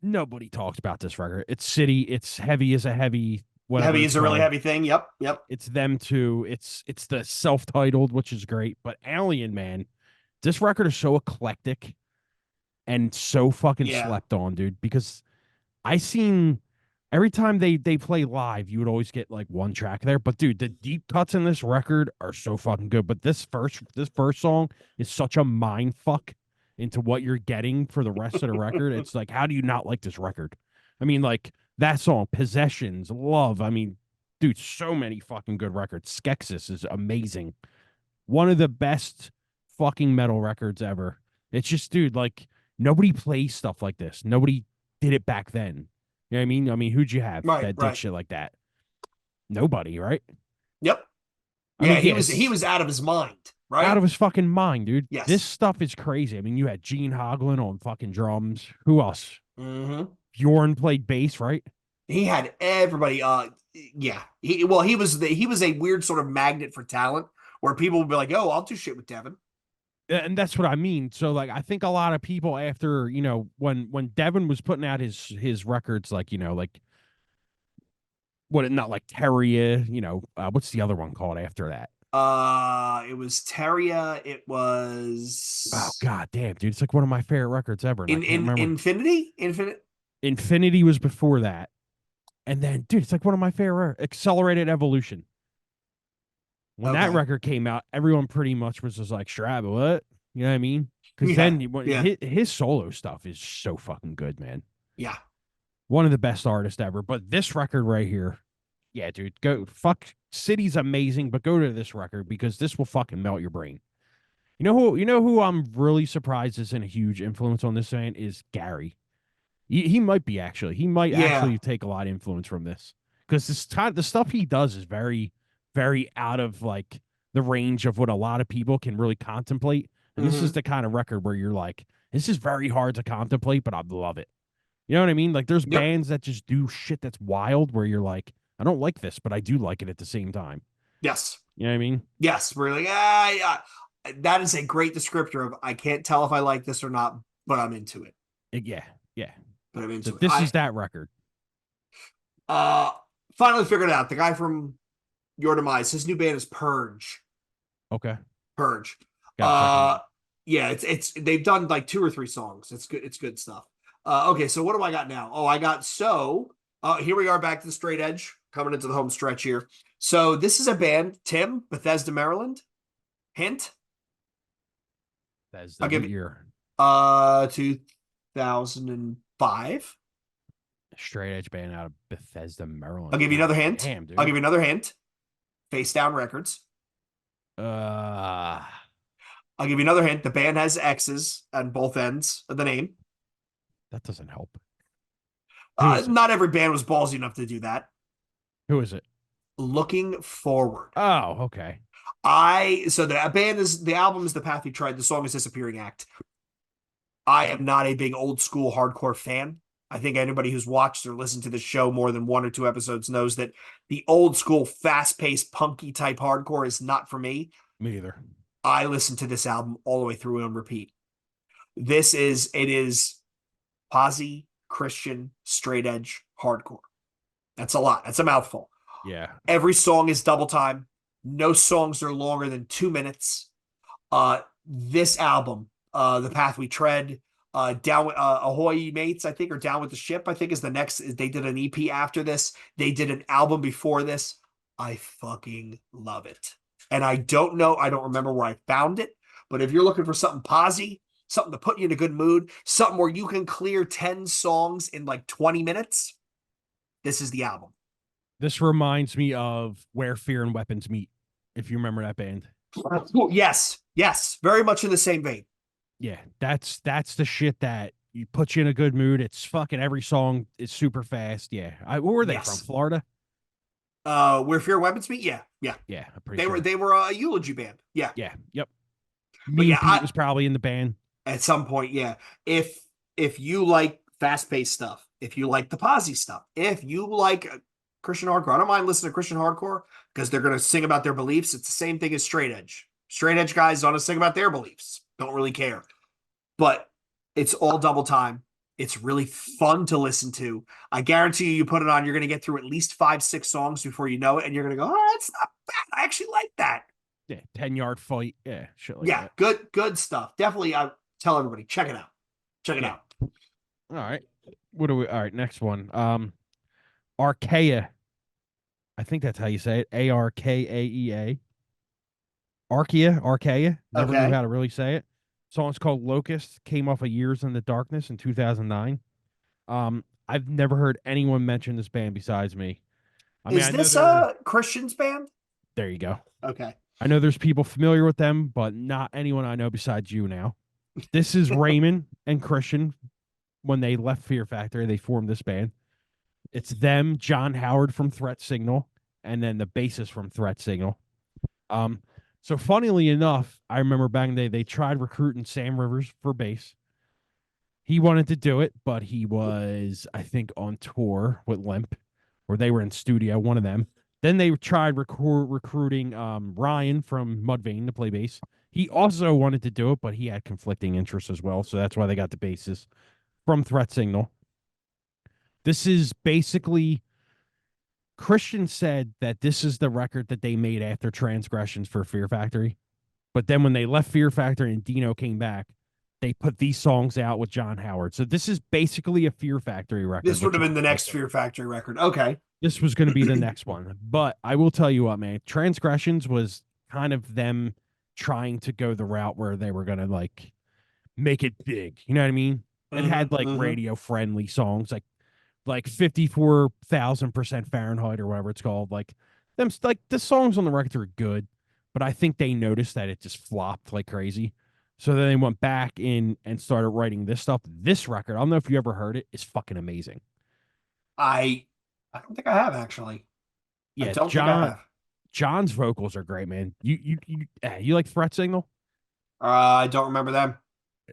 nobody talks about this record. It's City. It's heavy as a heavy, whatever Heavy it's is a really called. heavy thing. Yep. Yep. It's them too. It's the self-titled, which is great. But Alien, man, this record is so eclectic and so fucking Yeah. slept on, dude. Because I seen every time they play live, you would always get like one track there. But dude, the deep cuts in this record are so fucking good. But this first song is such a mind fuck into what you're getting for the rest of the record. It's like, how do you not like this record? I mean, like that song, Possessions, Love. I mean, dude, so many fucking good records. Skeksis is amazing. One of the best fucking metal records ever. It's just, dude, like nobody plays stuff like this. Nobody did it back then. You know what I mean? I mean, who'd you have Right, that did right. shit like that? Nobody, right? Yep. I Yeah, mean, he yes, was out of his mind, out right? of his fucking mind, dude. This Yes. stuff is crazy. I mean, you had Gene Hoglan on fucking drums. Who else? Hmm. Bjorn played bass, right? He had everybody. Yeah. He was a weird sort of magnet for talent where people would be like, "Oh, I'll do shit with Devin." And that's what I mean. So like I think a lot of people after, when Devin was putting out his records like, like what not like Terrier, what's the other one called after that? It was Teria. It Oh was god damn, dude. It's like one of my favorite records ever and I can't in remember. Infinity. Infinite. Infinity was before that. And then dude, it's like one of my favorite Accelerated Evolution. When that Okay. record came out, everyone pretty much was just like, Strab, what? You know what I mean? Because Yeah. then Yeah. his solo stuff is so fucking good, man. Yeah. One of the best artists ever. But this record right here, yeah, dude, go fuck. City's amazing, but go to this record because this will fucking melt your brain. You know who I'm really surprised is in a huge influence on this band is Gary. He might be actually. He might Yeah. actually take a lot of influence from this because the stuff he does is very, very out of like the range of what a lot of people can really contemplate. And this is Hmm. the kind of record where you're like, this is very hard to contemplate, but I love it. You know what I mean? Like there's Yep. bands that just do shit that's wild where you're like, I don't like this, but I do like it at the same time. Yes. You know what I mean? Yes. We're like, that is a great descriptor of I can't tell if I like this or not, but I'm into it. Yeah, yeah. But I'm So into it. this is that record. Uh finally figured it out. The guy from Your Demise, his new band is Purge. Okay. Purge. Gotta check him Uh out. yeah, it's they've done like two or three songs. It's good stuff. Okay, so what do I got now? Oh, I got here we are back to the straight edge, coming into the home stretch here. So this is a band, Tim, Bethesda, Maryland. Hint. That's the I'll give what it year? 2005. Straight edge band out of Bethesda, I'll Maryland. give you God another hint. damn, I'll dude. give you another hint. Face Down Records. Uh I'll give you another hint. The band has X's on both ends of the name. that doesn't help. Who is it? Not every band was ballsy enough to do that. Who is it? Looking Forward. Oh, okay. The album is The Path We Tried. The song is Disappearing Act. I am not a big old school hardcore fan. I think anybody who's watched or listened to the show more than one or two episodes knows that the old school, fast paced, punky type hardcore is not for me. Me either. I listened to this album all the way through on repeat. It is posi, Christian, straight edge, hardcore. That's a lot. That's a mouthful. Yeah. Every song is double time. No songs are longer than 2 minutes. This album, The Path We Tread, down Ahoy Mates, I think, or Down with the Ship, I think is the next. They did an EP after this. They did an album before this. I fucking love it. And I don't remember where I found it, but if you're looking for something posy, something to put you in a good mood, something where you can clear 10 songs in like 20 minutes, this is the album. This reminds me of Where Fear and Weapons Meet, if you remember that band. Yes, yes, very much in the same vein. Yeah, that's the shit that you put you in a good mood. It's fucking every song is super fast. Yeah. Where were they from? Yes. Florida? Where Fear Weapons Meet? Yeah, yeah. Yeah, I'm pretty sure. They were a eulogy band. Yeah. Yeah, yep. But Mean yeah, Pete was probably in the band. at some point, yeah. If you like fast paced stuff, if you like the posy stuff, if you like Christian hardcore, I don't mind listening to Christian hardcore because they're gonna sing about their beliefs. It's the same thing as straight edge. Straight edge guys want to sing about their beliefs. Don't really care. But it's all double time. It's really fun to listen to. I guarantee you put it on, you're going to get through at least 5, 6 songs before you know it. And you're going to go, oh, that's not bad. I actually like that. Yeah, 10-yard fight. Yeah, shit like Yeah, that. good stuff. Definitely, I tell everybody, check it out. Check it Yeah. out. All right. All right, next one. Archaea. I think that's how you say it. Arkaea. Archaea. Never knew Okay. how to really say it. Song's called Locust. Came off of Years in the Darkness in 2009. I've never heard anyone mention this band besides me. I mean, Is I know this they're a Christian's band? there. You go. Okay. I know there's people familiar with them, but not anyone I know besides you now. This is Raymond and Christian when they left Fear Factory. They formed this band. It's them, John Howard from Threat Signal, and then the bassist from Threat Signal. Um, so funnily enough, I remember back in the day they tried recruiting Sam Rivers for bass. He wanted to do it, but he was, I think, on tour with Limp, or they were in studio, one of them. Then they tried recruiting Ryan from Mudvayne to play bass. He also wanted to do it, but he had conflicting interests as well. So that's why they got the bassist from Threat Signal. This is basically Christian said that this is the record that they made after Transgressions for Fear Factory. But then when they left Fear Factory and Dino came back, they put these songs out with John Howard. So this is basically a Fear Factory record This with would have John been the Howard. next Fear Factory record. Okay. This was going to be the next one. But I will tell you what, man, Transgressions was kind of them trying to go the route where they were going to like make it big. You know what I mean? It had like Mm-hmm. radio friendly songs like 54,000% Fahrenheit or whatever it's called. Like them like the songs on the record are good, but I think they noticed that it just flopped like crazy. So then they went back in and started writing this stuff. This record, I don't know if you ever heard it, is fucking amazing. I I don't think I have actually. I Yeah, don't think I have. John's vocals are great, man. You like Threat Signal? I don't remember them.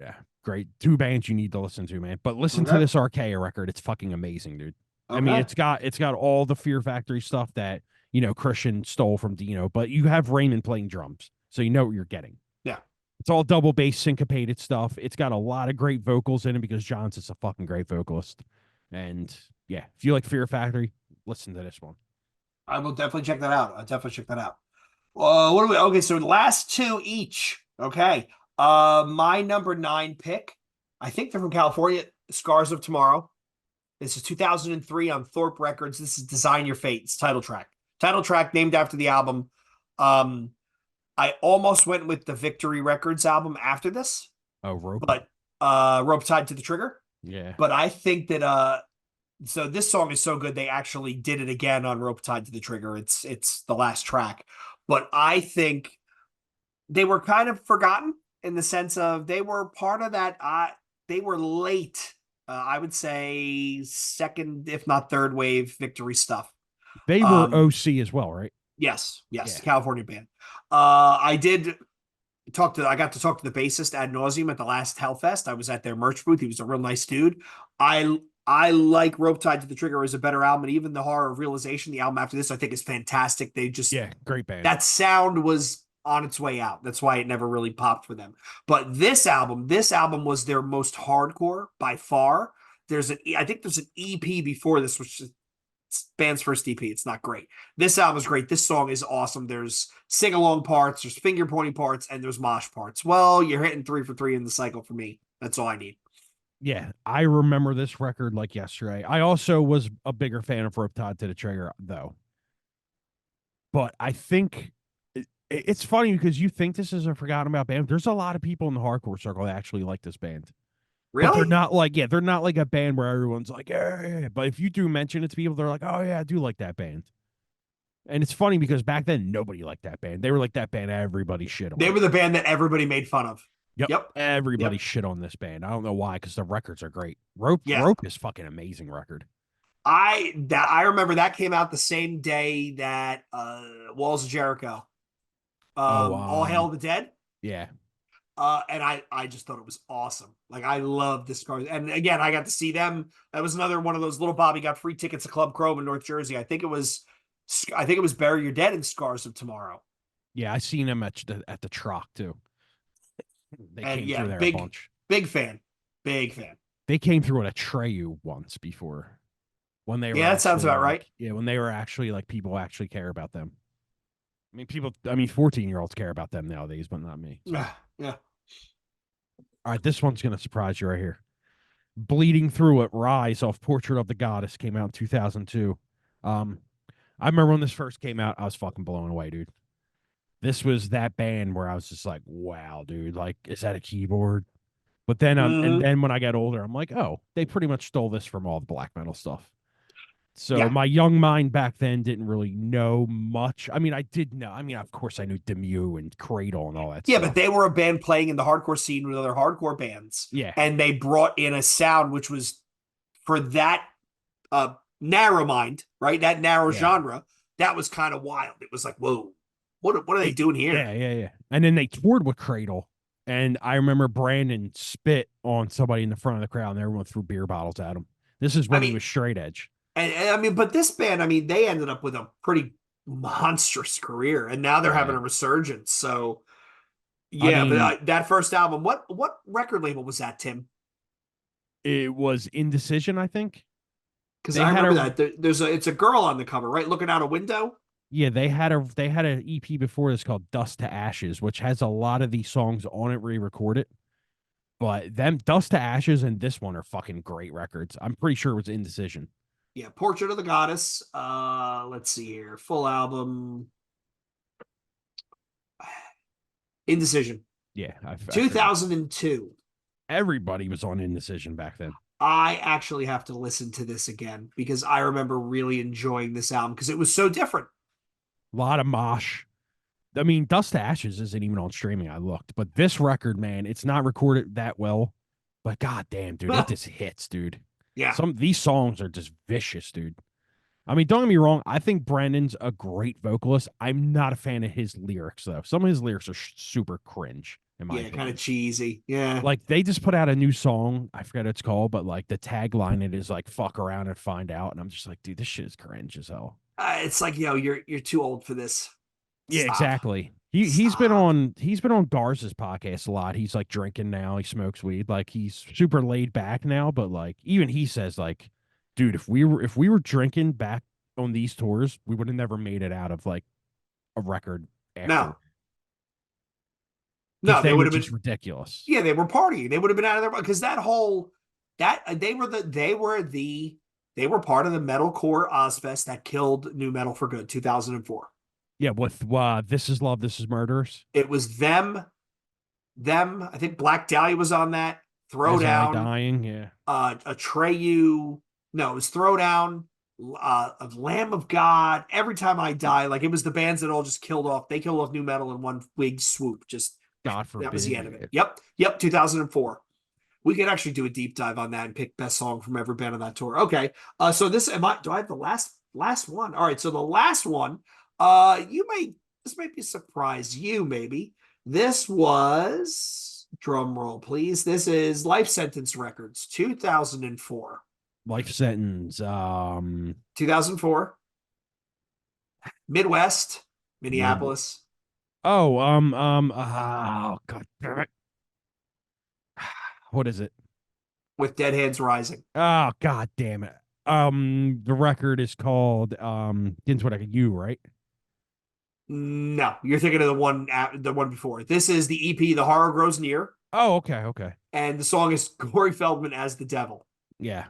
Yeah, great. Two bands you need to listen to, man. But listen to Okay. this Archaea record. It's fucking amazing, dude. I mean, Okay. it's got all the Fear Factory stuff that, Christian stole from Dino, but you have Raymond playing drums. So you know what you're getting. Yeah. It's all double bass syncopated stuff. It's got a lot of great vocals in it because John's just a fucking great vocalist. And yeah, if you like Fear Factory, listen to this one. I will definitely check that out. I'll definitely check that out. What do we okay, so last two each. Okay. My number 9 pick, I think they're from California, Scars of Tomorrow. This is 2003 on Thorpe Records. This is Design Your Fate. It's title track. Title track named after the album. Um, I almost went with the Victory Records album after this, Oh, Rope. but Rope Tied to the Trigger. Yeah. But I think that so this song is so good they actually did it again on Rope Tied to the Trigger. It's the last track. But I think they were kind of forgotten in the sense of they were part of that they were late. I would say second, if not third wave Victory stuff. They were Um, OC as well, right? yes, Yeah. California band. I did I got to talk to the bassist ad nauseum at the last Hellfest. I was at their merch booth. He was a real nice dude. I like Rope Tied to the Trigger as a better album, and even the Horror of Realization, the album after this, I think is fantastic. They just Yeah, great band. that sound was on its way out. That's why it never really popped for them. But this album was their most hardcore by far. I think there's an EP before this, which is band's first EP. It's not great. This album is great. This song is awesome. There's sing along parts, there's finger pointing parts, and there's mosh parts. Well, you're hitting 3 for 3 in the cycle for me. That's all I need. Yeah, I remember this record like yesterday. I also was a bigger fan of Rope Tied to the Trigger, though. But I think it's funny because you think this is a forgotten about band. There's a lot of people in the hardcore circle that actually like this band. But they're Really? not like, yeah, they're not like a band where everyone's like, yeah. But if you do mention it to people, they're like, oh, yeah, I do like that band. And it's funny because back then, nobody liked that band. They were like that band everybody shit They on. were the band that everybody made fun of. Yep. Yep. Everybody Yep. shit on this band. I don't know why, because the records are great. Yeah. Rope is fucking amazing record. I remember that came out the same day that Walls of Jericho. Oh, All Hail the Dead. yeah. And I just thought it was awesome. Like I love this car. And again, I got to see them. That was another one of those little Bobby got free tickets to Club Chrome in North Jersey. I think it was Bury Your Dead and Scars of Tomorrow. Yeah, I seen them at the Troc too. They And came yeah, through there a bunch. big fan. Big fan. They came through at Atreyu once before when they were Yeah, that sounds actually about like, right. yeah, when they were actually like people actually care about them. I mean 14-year-olds care about them nowadays, but not me. So. Yeah. Yeah. All right, this one's gonna surprise you right here. Bleeding Through It, Rise off Portrait of the Goddess came out in 2002. I remember when this first came out, I was fucking blown away, dude. This was that band where I was just like, wow, dude, like, is that a keyboard? But then, and Mm-hmm. then when I got older, I'm like, oh, they pretty much stole this from all the black metal stuff. So Yeah. my young mind back then didn't really know much. I mean, I did know. I mean, of course, I knew Demue and Cradle and all that Yeah, but stuff. they were a band playing in the hardcore scene with other hardcore bands. Yeah, And they brought in a sound which was for that narrow mind, right? That narrow yeah. genre, that was kind of wild. It was like, whoa, what are they It, doing here? yeah, yeah, yeah. And then they toured with Cradle. And I remember Brandon spit on somebody in the front of the crowd and everyone threw beer bottles at him. This is I when he mean, was straight edge. and I mean, but this band, I mean, they ended up with a pretty monstrous career, and now they're having Yeah. a resurgence. So I yeah, but mean, that first album, what record label was that, Tim? it was Indecision, I think. Because They I had remember a that there's it's a girl on the cover, right, looking out a window. yeah, they had an EP before this called Dust to Ashes, which has a lot of these songs on it re-recorded. But them Dust to Ashes and this one are fucking great records. I'm pretty sure it was Indecision. Yeah, Portrait of the Goddess. Let's see here, full album, Indecision, Yeah, I figured 2002. everybody was on Indecision back then. I actually have to listen to this again because I remember really enjoying this album because it was so different. A lot of mosh. I mean, Dust to Ashes isn't even on streaming. I looked, but this record, man, it's not recorded that well. But goddamn, dude, it just hits, dude. Yeah. Some these songs are just vicious, dude. I mean, don't get me wrong. I think Brandon's a great vocalist. I'm not a fan of his lyrics, though. Some of his lyrics are super cringe, in my Yeah, kind of opinion. cheesy. Yeah. Like they just put out a new song. I forget what it's called, but like the tagline it is like "fuck around and find out," and I'm just like, dude, this shit is cringe as hell. It's like, you're too old for this. Yeah, Stop. exactly. He's been Stop. on Garz's podcast a lot. He's like drinking now. He smokes weed. Like he's super laid back now. But like even he says like, dude, if we were drinking back on these tours, we would have never made it out of like a record No. after because No, they they would were have just been, ridiculous. yeah, they were partying. They would have been out of there because that whole that they were part of the metalcore Ozfest that killed new metal for good, 2004. Yeah, with This Is Love, This Is Murderers, It was them. I think Black Dahlia was on that. As I Throwdown, Dying. Yeah, Atreyu. No, it was Throwdown, a Lamb of God. Every Time I Die, like it was the bands that all just killed off. They killed off new metal in one big swoop. Just God that was the forbid. end of it. Yep, 2004. We could actually do a deep dive on that and pick best song from every band on that tour. Okay. So this am I do I have the last one? All right, so the last one, you may this might be a surprise you maybe. This was drum roll, please. This is Life Sentence Records, 2004. Life Sentence. 2004, Midwest, Mid. Minneapolis, Oh God damn it. What is it? with Dead Hands Rising. Oh God damn it. The record is called begins with like a U, right? No, you're thinking of the one before. This is the EP, The Horror Grows Near, Oh, okay, okay. and the song is Corey Feldman as the Devil. Yeah.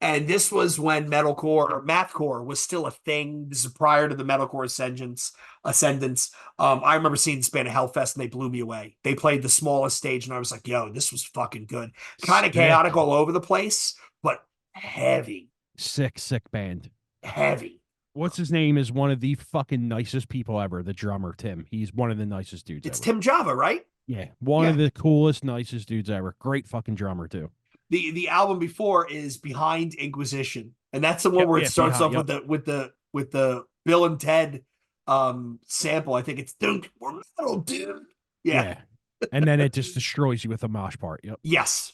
And this was when metalcore or mathcore was still a thing. This is prior to the metalcore ascendance. I remember seeing this band at Hellfest and they blew me away. They played the smallest stage and I was like, yo, this was fucking good. Kind of chaotic Sick. all over the place, but heavy, Sick band. heavy. What's his name is one of the fucking nicest people ever, the drummer, Tim. He's one of the nicest dudes It's ever. Tim Java, right? Yeah. One of Yeah. the coolest, nicest dudes ever. Great fucking drummer too. The album before is Behind Inquisition, and that's the one Yep, where it yeah, starts behind off yep. with the Bill and Ted sample. I think it's "Dude, we're metal, dude." Yeah. Yeah. And then it just destroys you with a mosh part. Yep. Yes.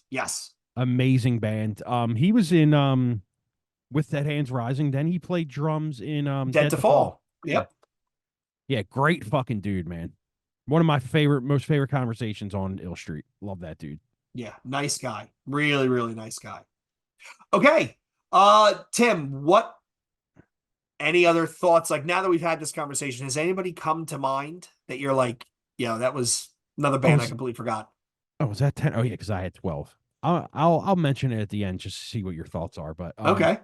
Amazing band. He was in with Dead Hands Rising. Then he played drums in Dead Dead to to Fall. Fall. Yeah. Yep. Yeah, great fucking dude, man. One of my most favorite conversations on Ill Street. Love that dude. Yeah. Nice guy. Really, really nice guy. Okay. Tim, what any other thoughts? Like now that we've had this conversation, has anybody come to mind that you're like, yeah, that was another Oh, band I completely forgot? was that 10? Oh yeah, because I had 12. I'll mention it at the end just to see what your thoughts are. But Okay.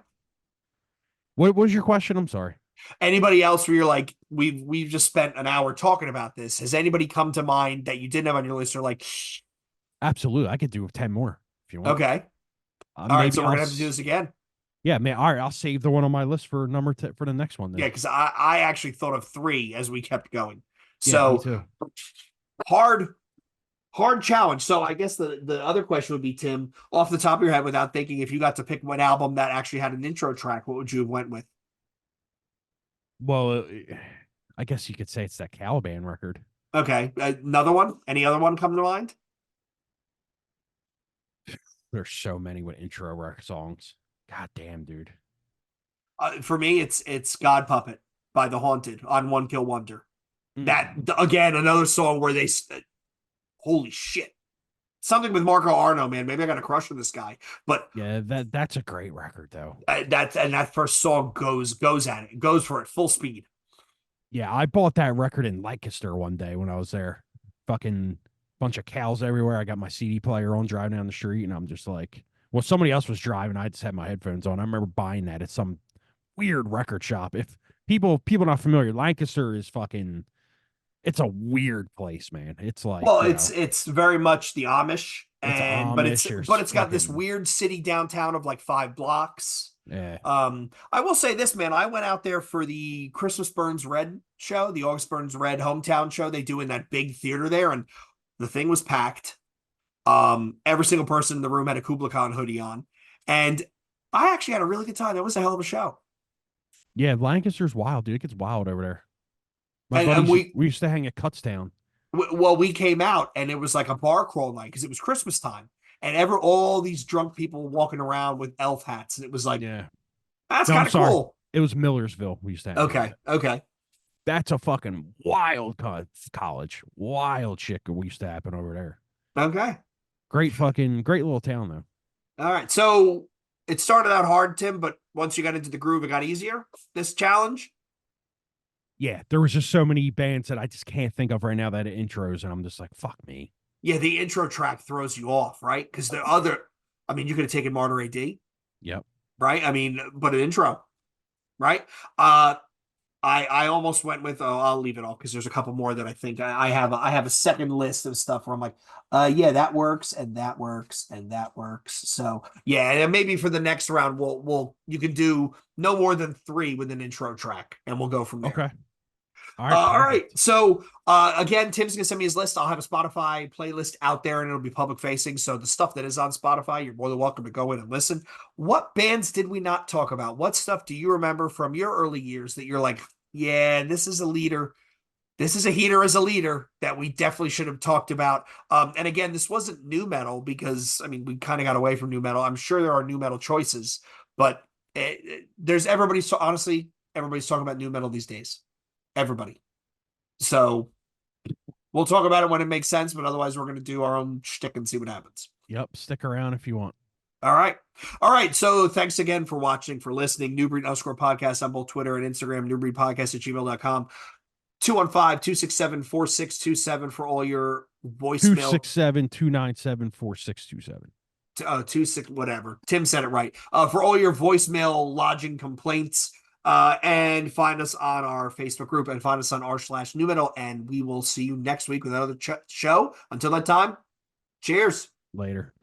what was your question? I'm sorry. Anybody else where you're like, we've just spent an hour talking about this. Has anybody come to mind that you didn't have on your list or like, Absolutely. I could do 10 more if you want. okay. All right, Maybe so we're gonna have to do this again. Yeah, man. All right, I'll save the one on my list for for the next one Yeah, then. because I actually thought of three as we kept going. Yeah, me So too. hard, hard challenge. So I guess the other question would be, Tim, off the top of your head, without thinking, if you got to pick one album that actually had an intro track, what would you have went with? Well, I guess you could say it's that Caliban record. Okay, another one. Any other one come to mind? There's so many with intro rec songs. God damn, dude. For me, it's God Puppet by The Haunted on One Kill Wonder. Mm. That again, another song where they, holy shit, something with Marco Arno, man. Maybe I got a crush on this guy, but Yeah, that's a great record though. that first song goes at it, goes for it full speed. Yeah, I bought that record in Lancaster one day when I was there. Fucking bunch of cows everywhere. I got my CD player on driving down the street, and I'm just like, well, somebody else was driving. I just had my headphones on. I remember buying that at some weird record shop. If people not familiar, Lancaster is fucking. It's a weird place, man. It's like Well, it's very much the Amish, it's and Amish. but There's it's got this fucking weird city downtown of like 5 blocks. yeah, I will say this, man. I went out there for the Christmas Burns Red show, the August Burns Red hometown show they do in that big theater there, and the thing was packed. Every single person in the room had a Kubla Khan hoodie on, and I actually had a really good time. That was a hell of a show. yeah. Lancaster's wild, dude. It gets wild over there. My And buddies, we used to hang at Cutstown. well, we came out and it was like a bar crawl night because it was Christmas time, and all these drunk people walking around with elf hats, and it was like, Yeah. that's No, I'm kind of sorry. cool. It was Millersville. We used to hang out Okay, at. okay, That's a fucking wild college. Wild shit we used to happen over there. okay. Great little town though. All right. So it started out hard, Tim, but once you got into the groove, it got easier. This challenge. Yeah, there was just so many bands that I just can't think of right now that are intros, and I'm just like, fuck me. Yeah, the intro track throws you off, right? Because the other, I mean, you could have taken Martyr AD, Yep. right? I mean, but an intro, right? Uh, I almost went with, oh, I'll leave it all because there's a couple more that I think I have a second list of stuff where I'm like, yeah, that works and that works and that works. So yeah, and maybe for the next round we'll you can do no more than three with an intro track and we'll go from there. Okay. All right. All right. Perfect. So again, Tim's gonna send me his list. I'll have a Spotify playlist out there and it'll be public facing. So the stuff that is on Spotify, you're more than welcome to go in and listen. What bands did we not talk about? What stuff do you remember from your early years that you're like, yeah, this is a leader. This is a heater as a leader that we definitely should have talked about. And again, this wasn't new metal because I mean we kind of got away from new metal. I'm sure there are new metal choices, but there's honestly everybody's talking about new metal these days. Everybody. So we'll talk about it when it makes sense, but otherwise we're going to do our own shtick and see what happens. Yep. Stick around if you want. All right. All right. So thanks again for watching, for listening. New Breed _ podcast on both Twitter and Instagram, newbreedpodcast@gmail.com. 215-267-4627 for all your voicemail. 267-297-4627. 26 whatever. Tim said it right. For all your voicemail lodging complaints. And find us on our Facebook group and find us on r/new metal. And we will see you next week with another show. Until that time, cheers. Later.